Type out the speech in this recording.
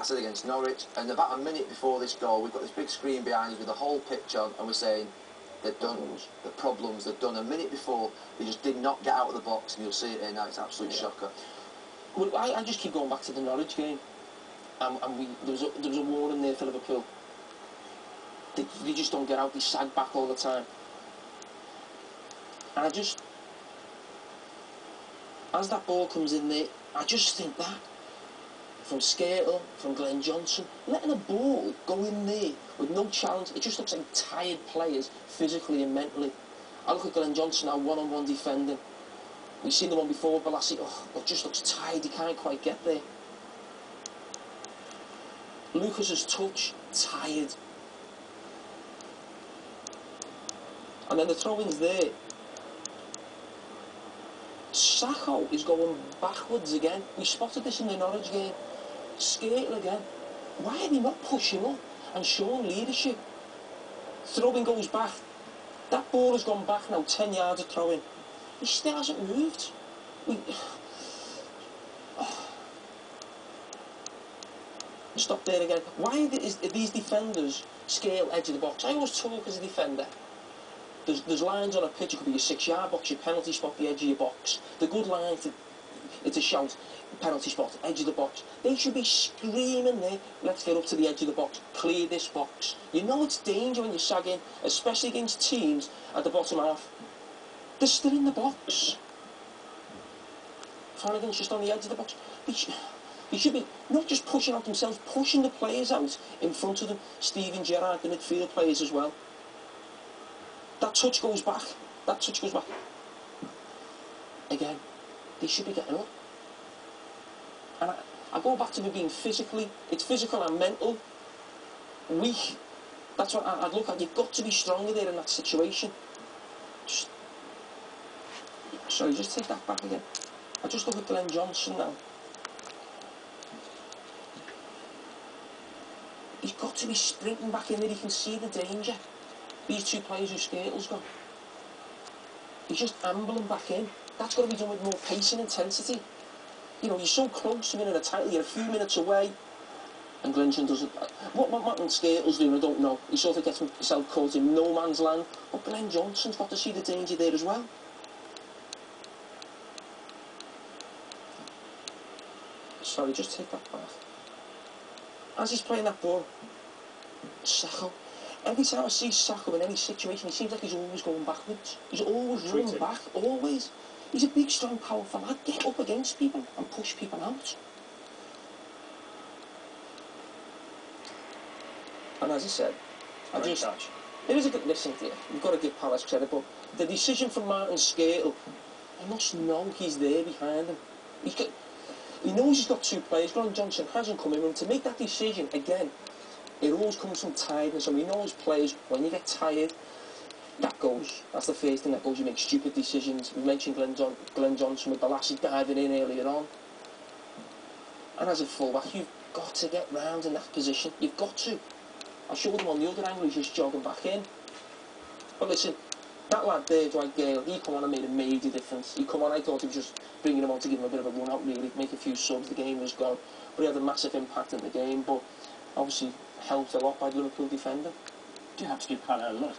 I said against Norwich, and about a minute before this goal, we've got this big screen behind us with the whole pitch on, and we're saying they've done the problems they've done a minute before. They just did not get out of the box, and you'll see it here now. It's an absolute shocker. Well, I just keep going back to the Norwich game, and there was a warning there for Liverpool. They just don't get out. They sag back all the time, and as that ball comes in there, I just think that. From Skrtel, from Glenn Johnson, letting a ball go in there with no challenge, it just looks like tired players, physically and mentally. I look at Glenn Johnson now, one-on-one defending. We've seen the one before, Balassi, it just looks tired, he can't quite get there. Lucas's touch, tired. And then the throw-ins there. Sakho is going backwards again. We spotted this in the Norwich game. Skrtel again. Why are they not pushing up and showing leadership? Throwing goes back. That ball has gone back now, 10 yards of throwing. He still hasn't moved. Stop there again. Why are these defenders scale edge of the box? I always talk as a defender. There's lines on a pitch. It could be your 6-yard box, your penalty spot, the edge of your box. The good line to shout, penalty spot, edge of the box. They should be screaming there, let's get up to the edge of the box, clear this box. You know it's danger when you're sagging, especially against teams at the bottom half. They're still in the box. Flanagan's just on the edge of the box. They should be not just pushing out themselves, pushing the players out in front of them. Steven Gerrard, the midfield players as well. That touch goes back. That touch goes back. Again, they should be getting up. And I go back to me being physically, it's physical and mental, weak. That's what I'd look at. You've got to be stronger there in that situation. Sorry, just take that back again. I just look at Glenn Johnson now. He's got to be sprinting back in there. He can see the danger. These two players who Skrtel's got. He's just ambling back in. That's got to be done with more pace and intensity. You know, you're so close to winning a title, you're a few minutes away, and Glenn Johnson doesn't. What Skrtel's doing, I don't know. He sort of gets himself caught in no man's land. But Glenn Johnson's got to see the danger there as well. Sorry, just take that back. As he's playing that ball, Sakho. Every time I see Sakho in any situation, he seems like he's always going backwards. He's always running back, always. He's a big, strong, powerful lad. Get up against people and push people out. And as I said, it is a good listen to you. You've got to give Palace credit, but the decision from Martin Skrtel, he must know he's there behind him. He knows he's got two players. Glenn Johnson hasn't come in, and to make that decision again, it always comes from tiredness, and we know as players, when you get tired, that's the first thing that goes. You make stupid decisions. We mentioned Glenn Johnson with Balassi diving in earlier on. And as a fullback, you've got to get round in that position. You've got to. I showed him on the other angle, he's just jogging back in. But listen, that lad there, Dwight Gale, he come on and made a major difference. He come on, I thought he was just bringing him on to give him a bit of a run out, really, make a few subs, the game was gone. But he had a massive impact in the game, but obviously helped a lot by the Liverpool defender. Do you have to give Carragher a lot?